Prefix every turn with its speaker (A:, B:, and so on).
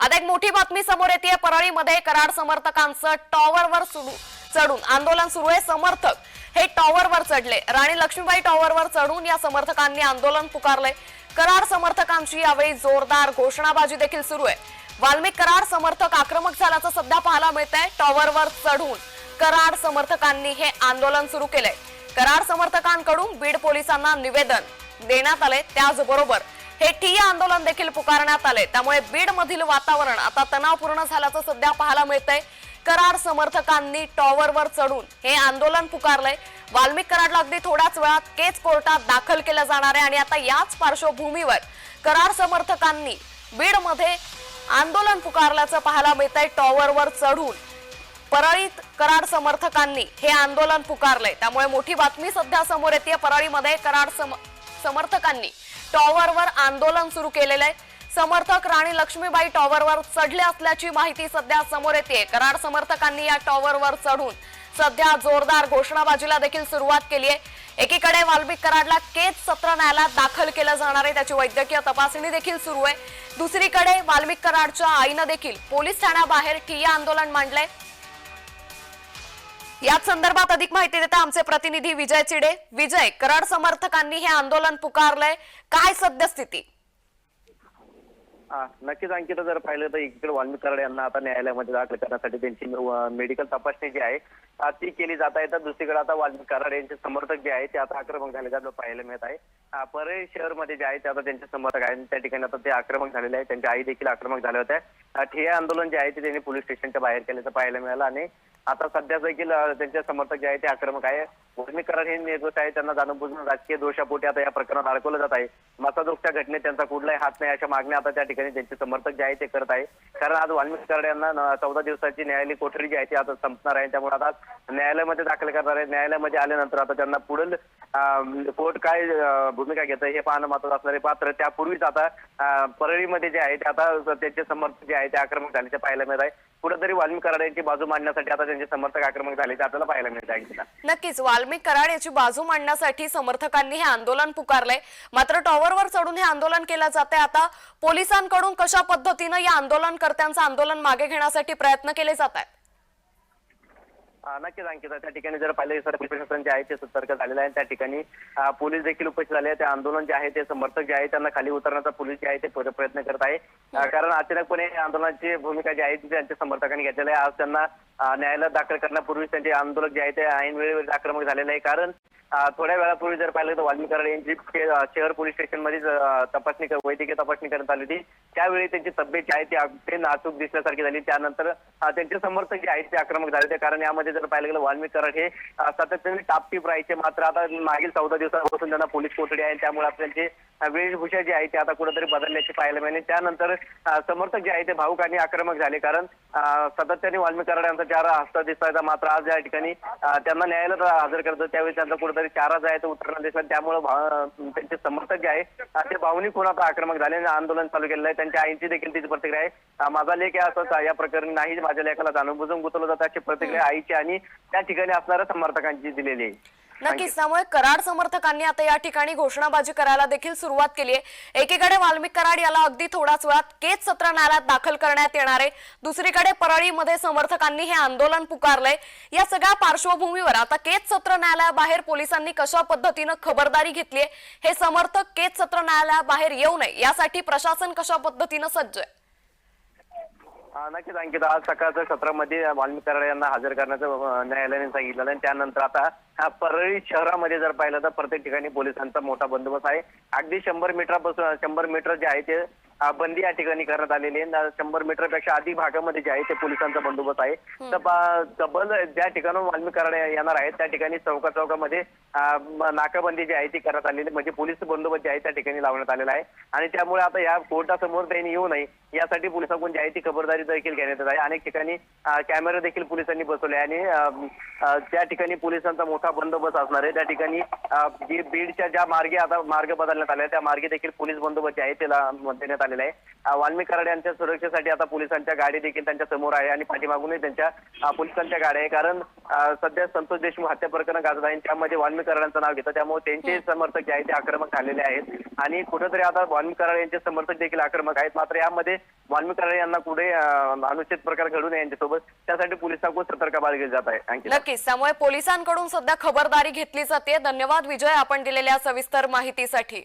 A: आता एक मोठी बातमी समोर येते। परळीमध्ये कराड समर्थकांचं टॉवरवर चढून आंदोलन सुरू आहे। समर्थक हे टॉवरवर चढले। राणी लक्ष्मीबाई टॉवरवर चढून या समर्थकांनी आंदोलन पुकारले। कराड समर्थकांची यावेळी जोरदार घोषणाबाजी देखील सुरू आहे। वाल्मिक कराड समर्थक आक्रमक झाल्याचं सध्या पाहायला मिळतंय। टॉवरवर चढून कराड समर्थकांनी हे आंदोलन सुरू केलंय। कराड समर्थकांकडून बीड पोलिसांना निवेदन देण्यात आले। त्याचबरोबर हे ठिय्या आंदोलन देखील पुकारण्यात आले। त्यामुळे बीड मधील वातावरण आता तणावपूर्ण झाल्याचं सध्या पाहायला मिळतंय। कराड समर्थकांनी टॉवरवर चढून हे आंदोलन पुकारलंय। वाल्मिक कराडला अगदी थोड्याच वेळात केज कोर्टात दाखल केलं जाणार आहे आणि आता याच पार्श्वभूमीवर कराड समर्थकांनी बीड मध्ये आंदोलन पुकारल्याचं पाहायला मिळतंय। टॉवरवर चढून परळीत कराड समर्थकांनी हे आंदोलन पुकारलंय। त्यामुळे मोठी बातमी सध्या समोर येते। परळीमध्ये कराड समर्थकांनी टॉवरवर आंदोलन सुरू केलेलं आहे। समर्थक राणी लक्ष्मीबाई टॉवरवर चढले असल्याची माहिती सध्या समोर येते। कराड समर्थकांनी या टॉवरवर चढून सध्या जोरदार घोषणाबाजीला देखील सुरुवात केली आहे। एकीकडे वाल्मिक कराडला केज सत्र न्यायालयात दाखल केलं जाणार आहे, त्याची वैद्यकीय तपासणी देखील सुरू आहे। दुसरीकडे वाल्मिक कराडच्या आईनं देखील पोलीस ठाण्याबाहेर ठिय्या आंदोलन मांडलंय। याच संदर्भात अधिक माहिती देतात आमचे प्रतिनिधी विजय चिडे। विजय, कराड समर्थकांनी हे आंदोलन पुकारलंय, काय सद्यस्थिती?
B: नक्कीच अंकिता, जर पाहिलं तर एकीकडे वाल्मिक कराड यांना आता न्यायालयामध्ये दाखल करण्यासाठी त्यांची मेडिकल तपासणी जी आहे ती केली जात आहे। तर दुसरीकडे आता वाल्मिक कराड यांचे समर्थक जे आहे ते आता आक्रमक झाले आपल्याला पाहायला मिळत आहे। परळी शहरमध्ये जे आहे ते आता त्यांचे समर्थक आहेत त्या ठिकाणी आता ते आक्रमक झालेले आहेत। त्यांच्या आई देखील आक्रमक झाल्या होत्या। ठिय्या आंदोलन जे आहे ते त्यांनी पोलीस स्टेशनच्या बाहेर केल्याचं पाहायला मिळालं आणि आता सध्या देखील त्यांचे समर्थक जे आहे ते आक्रमक आहे। वाल्मिक कराड हे निर्दोष आहे, त्यांना जाणून राजकीय दोषापोटी आता या प्रकरणात अडकवलं जात आहे। मतादोषच्या घटनेत त्यांचा कुठलाही हात नाही अशा मागण्या आता त्या ठिकाणी त्यांचे समर्थक जे आहे ते करत आहे। कारण आज वाल्मिक कराड यांना 14 दिवसाची न्यायालयीन कोठडी जी आहे ती आता संपणार आहे। त्यामुळे आता न्यायालयामध्ये दाखल करणार आहे। न्यायालयामध्ये आल्यानंतर आता त्यांना पुढील कोर्ट काय भूमिका घेतं हे पाहणं महत्त्वाचं असणारे। पात्र त्यापूर्वीच आता परळीमध्ये जे आहे ते आता त्यांचे समर्थक जे आहे ते आक्रमक झाल्याचे पाहायला मिळत आहे। कुठेतरी वाल्मिक कराड यांची बाजू मांडण्यासाठी आता त्यांचे समर्थक आक्रमक झाले ते आपल्याला पाहायला मिळत आहे।
A: नक्कीच वाल्मिक कराड याची बाजू मांडण्यासाठी समर्थकांनी हे आंदोलन पुकारलंय। मात्र टॉवरवर चढून हे आंदोलन केलं जाते। आता पोलिसांकडून कशा पद्धतीनं या आंदोलनकर्त्यांचं आंदोलन मागे घेण्यासाठी प्रयत्न केले जात आहेत?
B: नक्कीच अंकिता, त्या ठिकाणी जर पाहिलं सर प्रशासन जे आहे ते सतर्क झालेलं आहे। त्या ठिकाणी पोलीस देखील उपस्थित झाले आहेत। त्या आंदोलन जे आहे ते समर्थक जे आहे त्यांना खाली उतरण्याचा पोलीस जे आहे ते प्रयत्न करत आहे। कारण अचानकपणे आंदोलनाची भूमिका जी आहे ती त्यांच्या समर्थकांनी घेतलेली आहे। आज त्यांना न्यायालयात दाखल करण्यापूर्वी त्यांचे आंदोलक जे आहे ते ऐन वेळेवर आक्रमक झालेले आहे। कारण थोड्या वेळापूर्वी जर पाहिलं तर वाल्मिक कराड यांची शहर पोलीस स्टेशन मध्ये वैद्यकीय तपासणी करण्यात आली होती। त्यावेळी त्यांची तब्येत जी आहे ती अगदी नाजूक दिसल्यासारखी झाली। त्यानंतर त्यांचे समर्थक जे आहेत ते आक्रमक झाले होते। कारण यामध्ये जर पाहिलं गेलं वाल्मिक कराड हे सातत्याने टापटीप राहायचे। मात्र आता मागील 14 दिवसापासून त्यांना पोलीस कोठडी आहे, त्यामुळे त्यांची वेशभूषा जी आहे ती आता कुठेतरी बदलल्याची पाहायला मिळाली। त्यानंतर समर्थक जे आहे ते भाऊक आणि आक्रमक झाले। कारण सातत्याने वाल्मिक कराड यांचा चारा हस्ता दिसायचा। मात्र आज या ठिकाणी त्यांना न्यायालयात हजर करतो त्यावेळी त्यांचा कुठेतरी चारा जो आहे तो उतरणं दिसला। त्यामुळे त्यांचे समर्थक जे आहे ते भावनिक होऊन आता आक्रमक झाले आणि आंदोलन चालू केलेलं आहे। त्यांच्या आईची देखील तीच प्रतिक्रिया आहे, माझा लेख असं या प्रकरणी नाही, माझ्या लेखाला जाणून गुंतवलं जातं अशी प्रतिक्रिया आईची आणि त्या ठिकाणी असणाऱ्या समर्थकांची दिलेली आहे।
A: नक्कीच, त्यामुळे कराड समर्थकांनी आता या ठिकाणी घोषणाबाजी करायला देखील सुरुवात केली आहे। एकीकडे वाल्मिक कराड याला अगदी थोड्याच वेळात केज सत्र न्यायालयात दाखल करण्यात येणार आहे। दुसरीकडे परळीमध्ये समर्थकांनी हे आंदोलन पुकारलंय। या सगळ्या पार्श्वभूमीवर आता केज सत्र न्यायालयाबाहेर पोलिसांनी कशा पद्धतीनं खबरदारी घेतली, हे समर्थक केज सत्र न्यायालयाबाहेर येऊ नये यासाठी प्रशासन कशा पद्धतीनं सज्ज आहे?
B: नक्कीच अंकिता, आज सकाळच्या सत्रामध्ये वाल्मिक कराड यांना हजर करण्याचं न्यायालयाने सांगितलं आहे। त्यानंतर आता परळी शहरामध्ये जर पाहिलं तर प्रत्येक ठिकाणी पोलिसांचा मोठा बंदोबस्त आहे। अगदी 100 मीटरपासून 100 मीटर जे आहे ते बंदी या ठिकाणी करण्यात आलेली आहे। 100 मीटरपेक्षा अधिक भागामध्ये जे आहे ते पोलिसांचा बंदोबस्त आहे। तर तब्बल ज्या ठिकाणून वाल्मिक कराड येणार आहेत त्या ठिकाणी चौकामध्ये नाकाबंदी जी आहे ती करण्यात आलेली, म्हणजे पोलीस बंदोबस्त जे आहे त्या ठिकाणी लावण्यात आलेला आहे। आणि त्यामुळे आता या कोर्टासमोर त्यांनी येऊ नये यासाठी पोलिसांकडून जी आहे ती खबरदारी देखील घेण्यात येत आहे। अनेक ठिकाणी कॅमेरे देखील पोलिसांनी बसवले आणि त्या ठिकाणी पोलिसांचा मोठा बंदोबस्त असणार आहे। त्या ठिकाणी बीडच्या ज्या मार्गे आता मार्ग बदलण्यात आले त्या मार्गे देखील पोलीस बंदोबस्त जे आहे त्याला देण्यात आले। आलेला आहे. वाल्मिक कराड यांच्या सुरक्षेसाठी आता पोलिसांच्या गाडी देखील त्यांच्या समोर आहे आणि पाठीमागूनही त्यांच्या पोलिसांच्या गाड्या आहे. कारण सध्या संतोष देशमुख हत्या प्रकरण गाजत आहे, त्यामध्ये वाल्मिक कराडांचं नाव घेतं, त्यामुळे त्यांचे समर्थक जे आहेत ते आक्रमक झालेले आहेत आणि कुठेतरी आता वाल्मिक कराड यांचे समर्थक देखील आक्रमक आहेत. मात्र यामध्ये वाल्मिक कराड यांना कुठे अनुचित प्रकार घडू नये यांच्यासोबत, त्यासाठी पोलिसांकडून सतर्क बाळगली जात आहे.
A: नक्कीच, त्यामुळे पोलिसांकडून सध्या खबरदारी घेतली जाते. धन्यवाद विजय, आपण दिलेल्या सविस्तर माहितीसाठी.